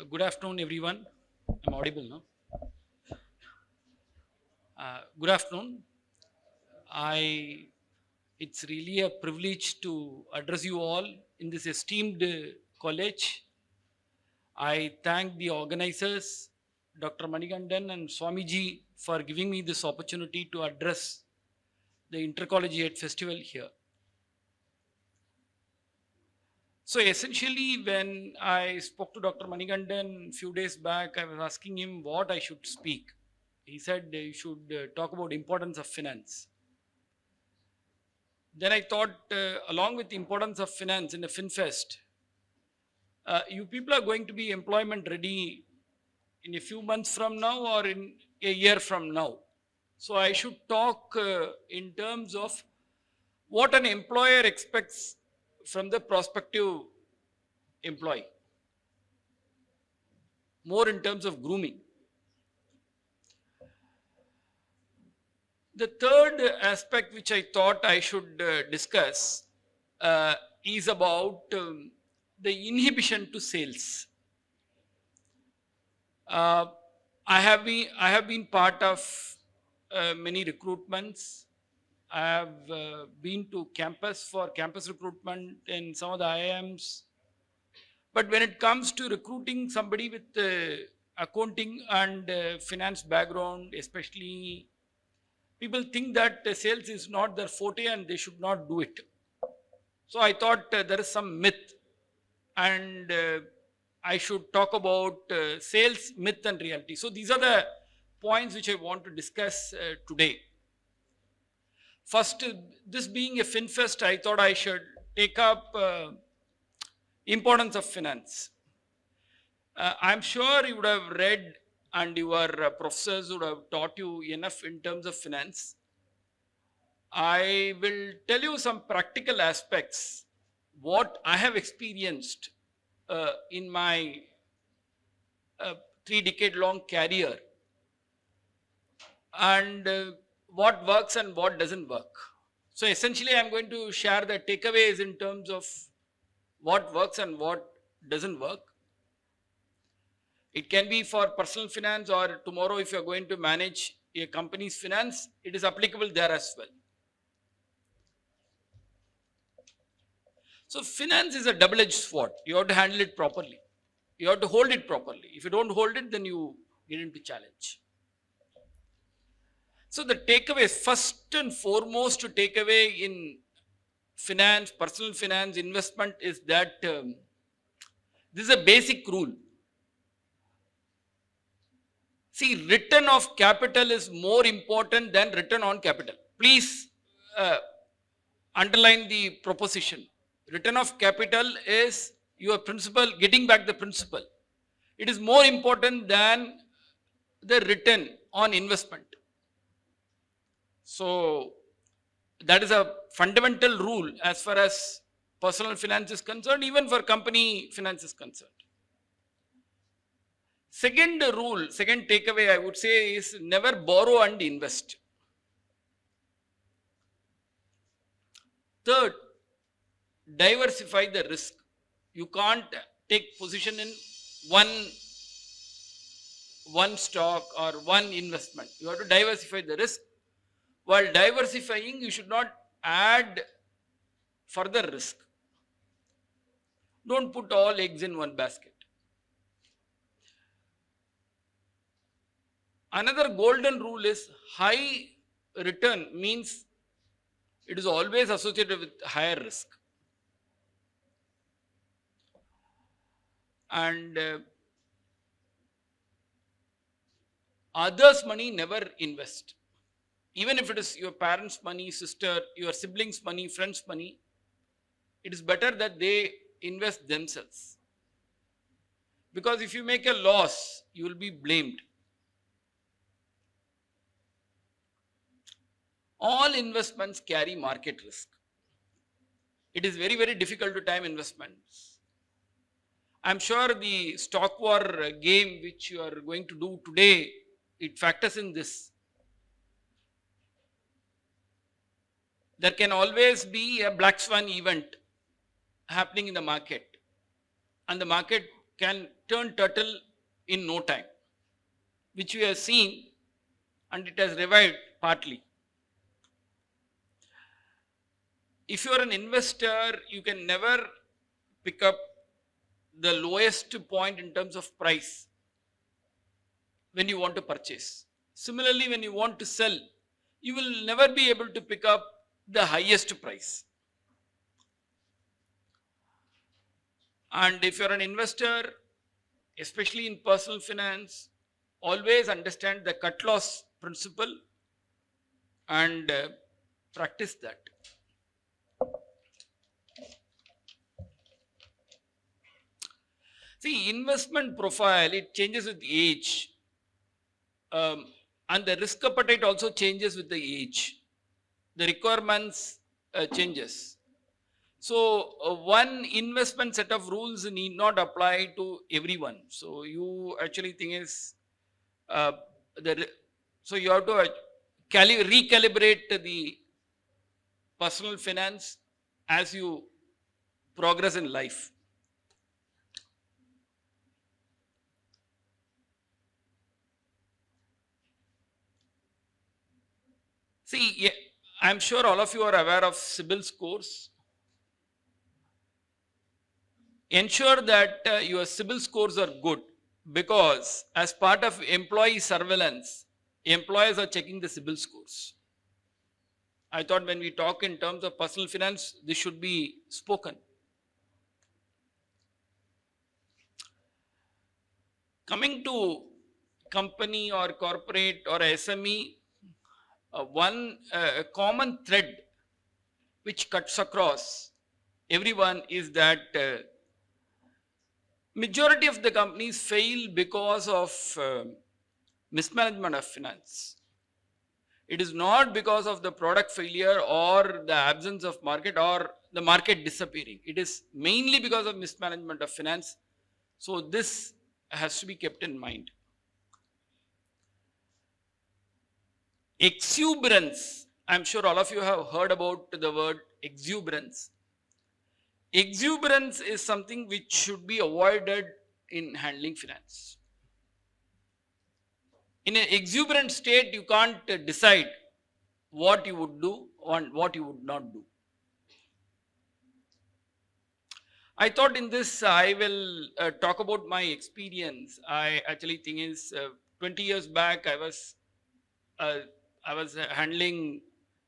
Good afternoon, everyone. I'm audible now. Good afternoon. I. It's really a privilege to address you all in this esteemed college. I thank the organizers, Dr. Manigandan and Swamiji, for giving me this opportunity to address the Intercollegiate Festival here. So essentially, when I spoke to Dr. Manigandan a few days back, I was asking him what I should speak. He said you should talk about importance of finance. Then I thought, along with the importance of finance in the Finfest, you people are going to be employment ready in a few months from now or in a year from now. So I should talk in terms of what an employer expects from the prospective employee, more in terms of grooming. The third aspect which I thought I should discuss is about the inhibition to sales. I have been part of many recruitments. I have been to campus for campus recruitment in some of the IIMs. But when it comes to recruiting somebody with accounting and finance background, especially, people think that sales is not their forte and they should not do it. So I thought there is some myth, and I should talk about sales, myth and reality. So these are the points which I want to discuss today. First, this being a Finfest, I thought I should take up importance of finance. I'm sure you would have read and your professors would have taught you enough in terms of finance. I will tell you some practical aspects, what I have experienced in my 3-decade-long career, and what works and what doesn't work. So essentially, I'm going to share the takeaways in terms of what works and what doesn't work. It can be for personal finance, or tomorrow if you're going to manage a company's finance, it is applicable there as well. So finance is a double-edged sword. You have to handle it properly. You have to hold it properly. If you don't hold it, then you get into challenge. So the takeaways, first and foremost takeaway in finance, personal finance, investment is that this is a basic rule. See, return of capital is more important than return on capital. Please underline the proposition. Return of capital is your principal, getting back the principal. It is more important than the return on investment. So that is a fundamental rule as far as personal finance is concerned, even for company finance is concerned. Second rule, second takeaway I would say is never borrow and invest. Third, diversify the risk. You can't take position in one stock or one investment. You have to diversify the risk. While diversifying, you should not add further risk. Don't put all eggs in one basket. Another golden rule is high return means it is always associated with higher risk. And others' money never invest. Even if it is your parents' money, sister, your siblings' money, friends' money, it is better that they invest themselves. Because if you make a loss, you will be blamed. All investments carry market risk. It is very, very difficult to time investments. I'm sure the stock war game which you are going to do today, it factors in this. There can always be a black swan event happening in the market, and the market can turn turtle in no time, which we have seen, and it has revived partly. If you are an investor, you can never pick up the lowest point in terms of price when you want to purchase. Similarly, when you want to sell, you will never be able to pick up the highest price. And if you're an investor, especially in personal finance, always understand the cut loss principle and practice that. See, investment profile, it changes with age. And the risk appetite also changes with the age. The requirements changes. So one investment set of rules need not apply to everyone. So you actually think is so you have to recalibrate the personal finance as you progress in life. See, I'm sure all of you are aware of CIBIL scores. Ensure that your CIBIL scores are good, because as part of employee surveillance, employers are checking the CIBIL scores. I thought when we talk in terms of personal finance, this should be spoken. Coming to company or corporate or SME, one common thread which cuts across everyone is that majority of the companies fail because of mismanagement of finance. It is not because of the product failure or the absence of market or the market disappearing. It is mainly because of mismanagement of finance. So this has to be kept in mind. Exuberance. I'm sure all of you have heard about the word exuberance. Exuberance is something which should be avoided in handling finance. In an exuberant state, you can't decide what you would do and what you would not do. I thought in this I will talk about my experience. I actually think is 20 years back I was handling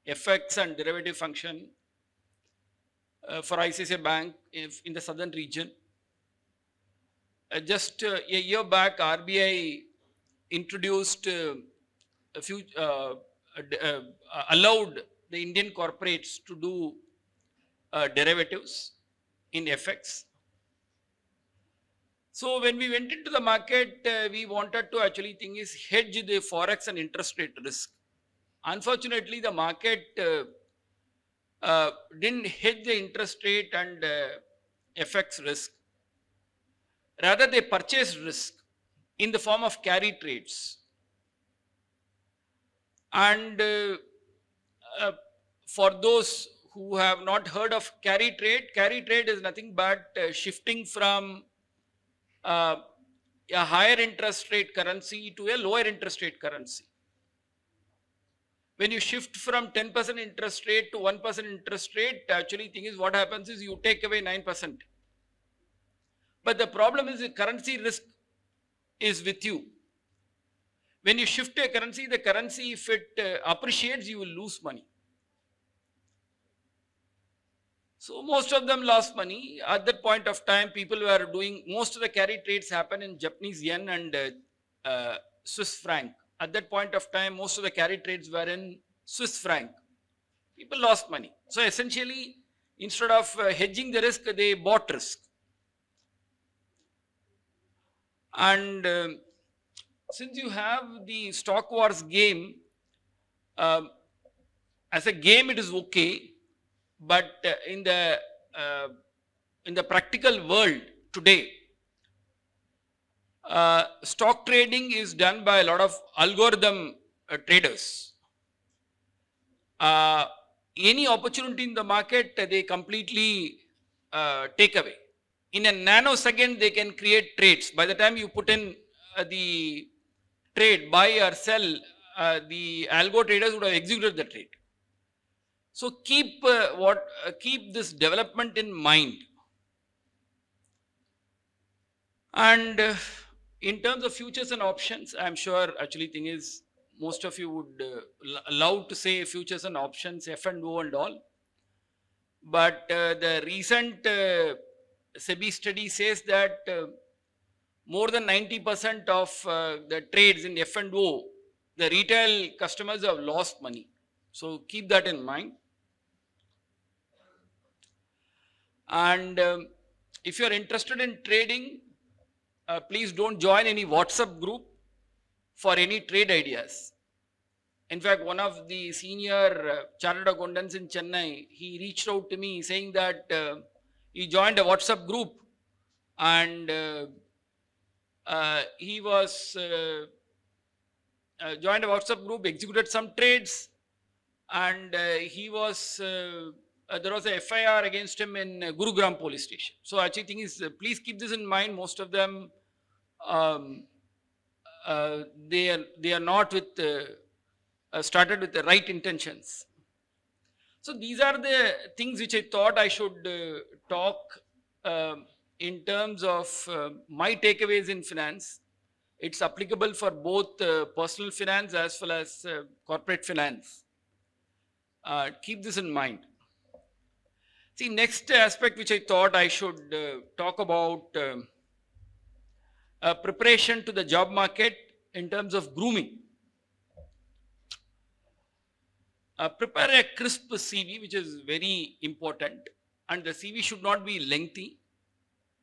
FX and derivative function for ICICI Bank in the southern region. Just a year back, RBI introduced allowed the Indian corporates to do derivatives in FX. So when we went into the market, we wanted to actually think is hedge the forex and interest rate risk. Unfortunately, the market didn't hedge the interest rate and FX risk. Rather, they purchased risk in the form of carry trades. And for those who have not heard of carry trade is nothing but shifting from a higher interest rate currency to a lower interest rate currency. When you shift from 10% interest rate to 1% interest rate, actually thing is what happens is you take away 9%. But the problem is the currency risk is with you. When you shift a currency, the currency, if it appreciates, you will lose money. So most of them lost money. At that point of time, people were doing, most of the carry trades happen in Japanese yen and Swiss franc. At that point of time, most of the carry trades were in Swiss franc. People lost money. So essentially, instead of hedging the risk, they bought risk. And since you have the stock wars game, as a game it is okay, but in the practical world today, stock trading is done by a lot of algorithm traders. Any opportunity in the market, they completely take away. in a nanosecond they can create trades. By the time you put in the trade, buy or sell, the algo traders would have executed the trade. So keep this development in mind. And in terms of futures and options, I'm sure actually thing is most of you would love to say futures and options, F&O and all. But the recent SEBI study says that more than 90% of the trades in F&O, the retail customers have lost money. So keep that in mind. And if you're interested in trading, please don't join any WhatsApp group for any trade ideas. In fact, one of the senior chartered accountants in Chennai, he reached out to me saying that he joined a WhatsApp group and he was joined a WhatsApp group, executed some trades, and he was there was a FIR against him in Gurugram police station. So actually, thing is, please keep this in mind. Most of them, they are not with started with the right intentions. So these are the things which I thought I should talk in terms of my takeaways in finance. It's applicable for both personal finance as well as corporate finance. Keep this in mind. See, next aspect which I thought I should talk about preparation to the job market in terms of grooming. Prepare a crisp CV, which is very important, and the CV should not be lengthy.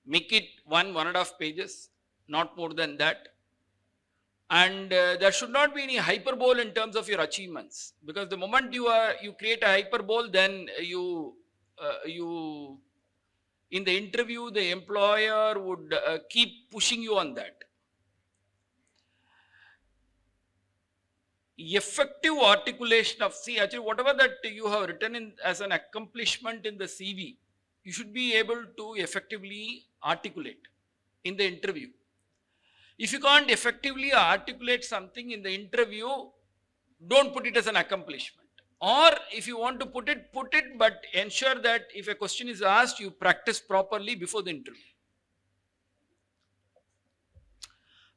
Make it 1.5 pages, not more than that. And there should not be any hyperbole in terms of your achievements, because the moment you create a hyperbole, then you in the interview the employer would keep pushing you on that. Effective articulation of, see, actually whatever that you have written in as an accomplishment in the CV, you should be able to effectively articulate in the interview. If you can't effectively articulate something in the interview, don't put it as an accomplishment. Or if you want to put it, but ensure that if a question is asked, you practice properly before the interview.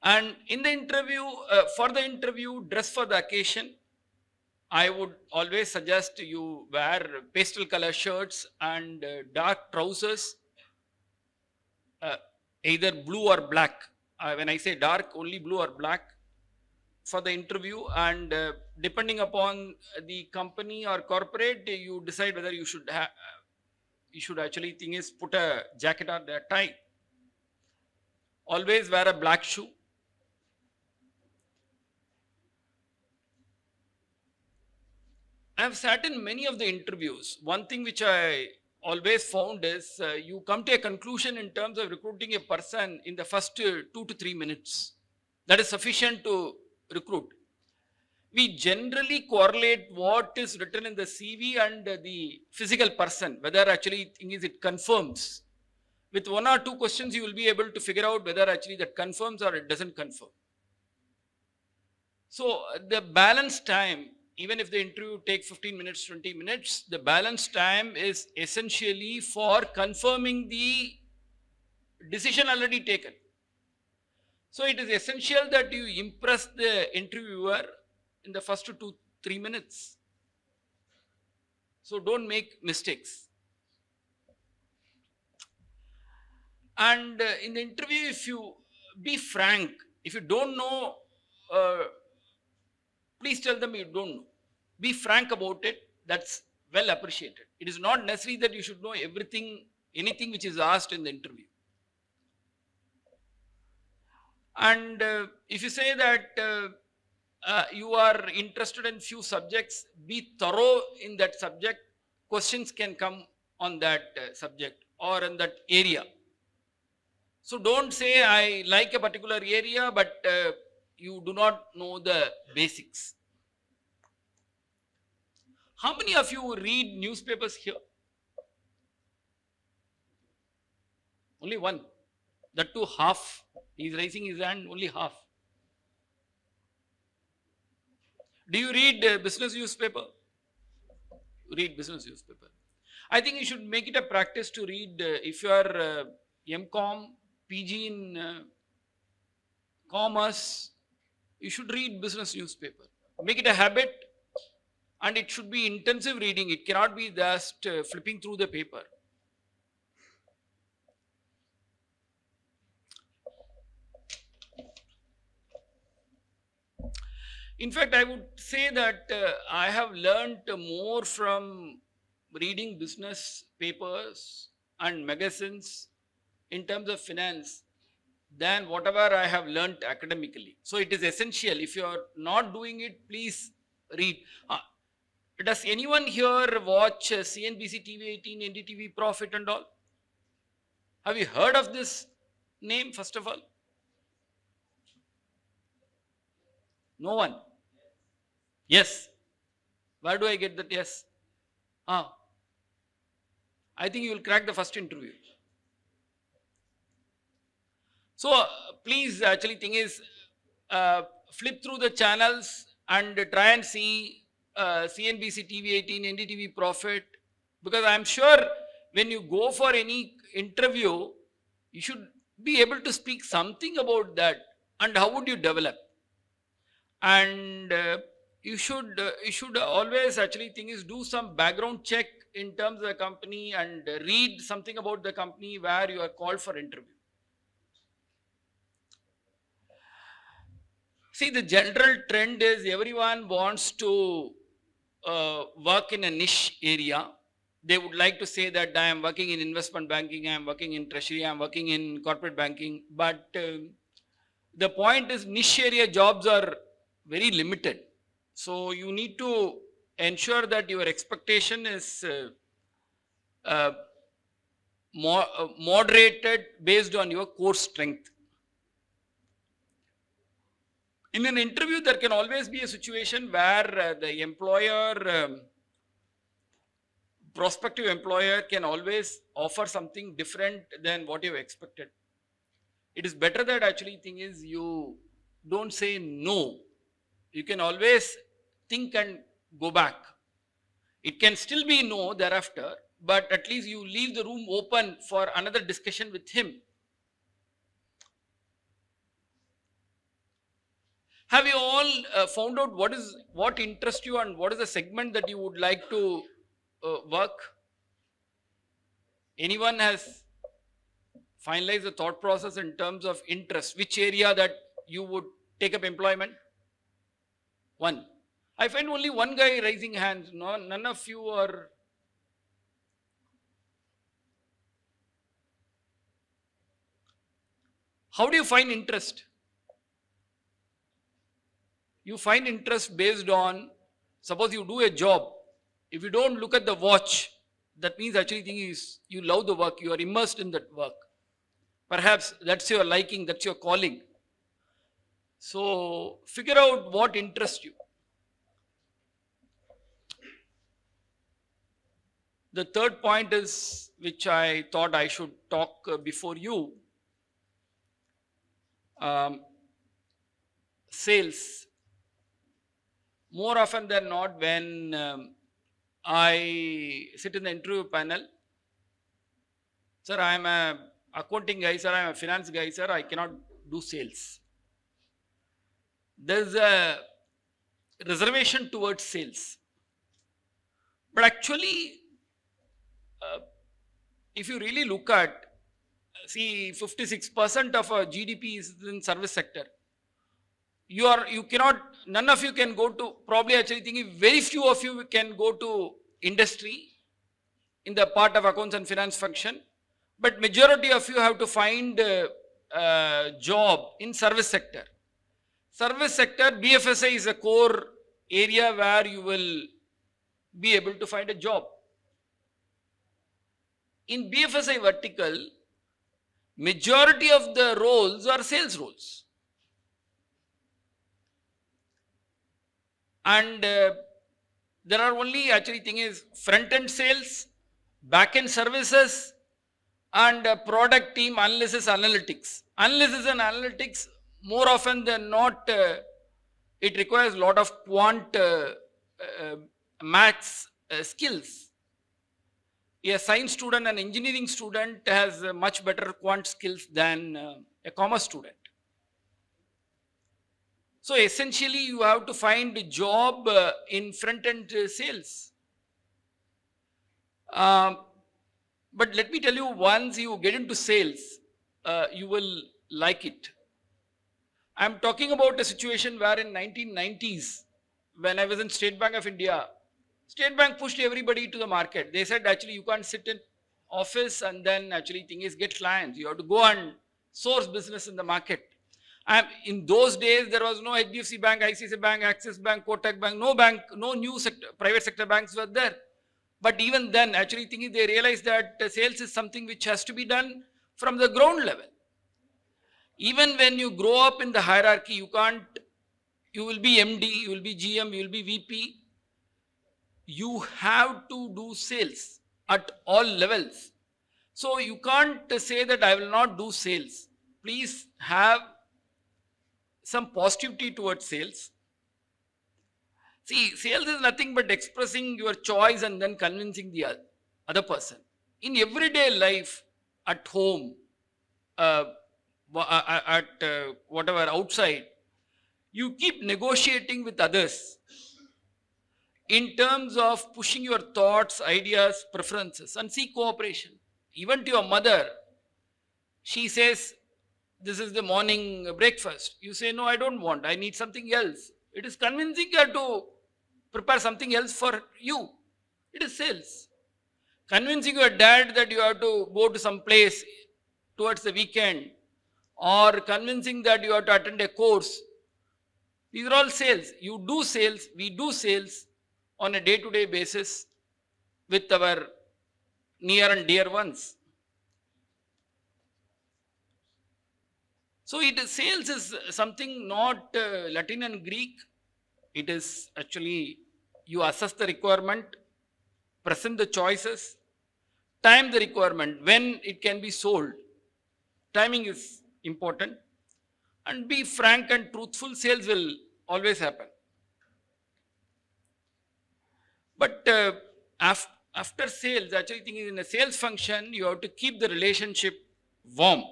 And in the interview, for the interview, dress for the occasion. I would always suggest you wear pastel color shirts and dark trousers, either blue or black. When I say dark, only blue or black for the interview, and depending upon the company or corporate, you decide whether you should have, you should actually thing is put a jacket or a tie. Always wear a black shoe. I have sat in many of the interviews. One thing which I always found is you come to a conclusion in terms of recruiting a person in the first 2 to 3 minutes. That is sufficient to recruit. We generally correlate what is written in the CV and the physical person, whether actually thing is it confirms. With 1 or 2 questions, you will be able to figure out whether actually that confirms or it doesn't confirm. So the balance time, even if the interview takes 15 minutes, 20 minutes, the balance time is essentially for confirming the decision already taken. So it is essential that you impress the interviewer in the first 2-3 minutes. So don't make mistakes. And in the interview, if you be frank, if you don't know, please tell them you don't know. Be frank about it. That's well appreciated. It is not necessary that you should know everything, anything which is asked in the interview. And if you say that you are interested in few subjects, be thorough in that subject. Questions can come on that subject or in that area. So don't say I like a particular area, but you do not know the basics. How many of you read newspapers here? Only one. That too half. He's raising his hand, only half. Do you read business newspaper? Read business newspaper. I think you should make it a practice to read, if you are MCom, PG in commerce, you should read business newspaper. Make it a habit, and it should be intensive reading. It cannot be just flipping through the paper. In fact, I would say that I have learned more from reading business papers and magazines in terms of finance than whatever I have learnt academically. So it is essential. If you are not doing it, please read. Does anyone here watch CNBC TV 18, NDTV Profit and all? Have you heard of this name first of all? No one? Yes. Where do I get that yes? I think you will crack the first interview. So please, actually thing is, flip through the channels and try and see CNBC TV 18, NDTV Profit, because I am sure when you go for any interview, you should be able to speak something about that, and how would you develop. And you should always, actually thing is, do some background check in terms of the company and read something about the company where you are called for interview. See, the general trend is everyone wants to work in a niche area. They would like to say that I am working in investment banking, I am working in treasury, I am working in corporate banking. But the point is, niche area jobs are very limited. So you need to ensure that your expectation is moderated based on your core strength. In an interview, there can always be a situation where the employer, prospective employer, can always offer something different than what you expected. It is better that, actually thing is, you don't say no. You can always think and go back. It can still be no thereafter, but at least you leave the room open for another discussion with him. Have you all found out what interests you and what is the segment that you would like to work? Anyone has finalized the thought process in terms of interest, which area that you would take up employment? One. I find only one guy raising hands. No, none of you are. How do you find interest? You find interest based on, suppose you do a job. If you don't look at the watch, that means, actually thing is, you love the work, you are immersed in that work. Perhaps that's your liking, that's your calling. So figure out what interests you. The third point is, which I thought I should talk before you, sales. More often than not, when I sit in the interview panel, sir, I am a accounting guy, sir, I am a finance guy, sir, I cannot do sales. There is a reservation towards sales. But actually, if you really look at, see, 56% of our GDP is in service sector. You cannot, none of you can go to, probably actually thinking very few of you can go to industry in the part of accounts and finance function, but majority of you have to find a job in service sector. Service sector, BFSI is a core area where you will be able to find a job. In BFSI vertical, majority of the roles are sales roles. And there are only, actually thing is, front end sales, back end services, and product team analysis analytics. Analysis and analytics, more often than not, it requires a lot of quant maths skills. A science student and engineering student has much better quant skills than a commerce student. So essentially, you have to find a job in front-end sales. But let me tell you, once you get into sales, you will like it. I'm talking about a situation where in 1990s, when I was in State Bank of India, State Bank pushed everybody to the market. They said, actually, you can't sit in office and then actually thing is get clients. You have to go and source business in the market. And in those days, there was no HDFC Bank, ICICI Bank, Axis Bank, Kotak Bank, no new private sector banks were there. But even then, actually thing is they realized that sales is something which has to be done from the ground level. Even when you grow up in the hierarchy, you will be MD, you will be GM, you will be VP. You have to do sales at all levels. So you can't say that I will not do sales. Please have some positivity towards sales. See, sales is nothing but expressing your choice and then convincing the other person. In everyday life, at home, whatever, outside, you keep negotiating with others in terms of pushing your thoughts, ideas, preferences, and seek cooperation. Even to your mother, she says, this is the morning breakfast. You say, no, I don't want, I need something else. It is convincing her to prepare something else for you. It is sales. Convincing your dad that you have to go to some place towards the weekend, or convincing that you have to attend a course. These are all sales. You do sales, we do sales on a day-to-day basis with our near and dear ones. So sales is something not Latin and Greek. It is actually you assess the requirement, present the choices, time the requirement, when it can be sold. Timing is important, and be frank and truthful. Sales will always happen. But after sales, actually thinking in a sales function, you have to keep the relationship warm,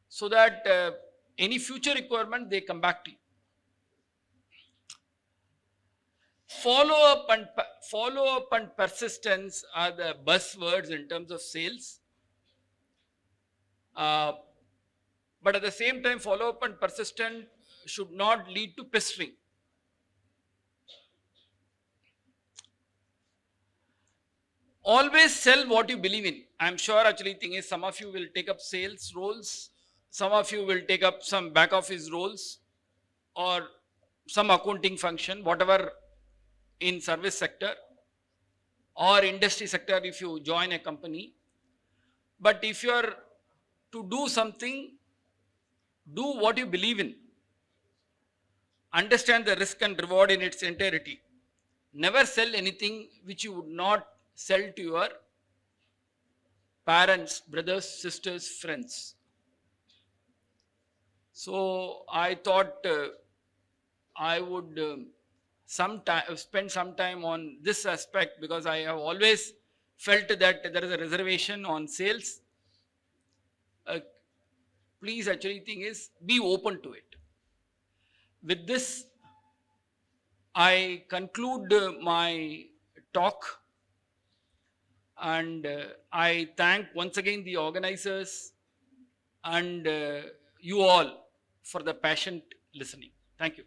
so that any future requirement, they come back to you. Follow up and persistence are the buzzwords in terms of sales. But at the same time, follow up and persistence should not lead to pestering. Always sell what you believe in. I'm sure actually thing is some of you will take up sales roles. Some of you will take up some back office roles or some accounting function, whatever in service sector or industry sector if you join a company. But if you are to do something, do what you believe in. Understand the risk and reward in its entirety. Never sell anything which you would not sell to your parents, brothers, sisters, friends. So I thought I would spend some time on this aspect, because I have always felt that there is a reservation on sales. Please actually thing is be open to it. With this, I conclude my talk, and I thank once again the organizers and you all for the patient listening. Thank you.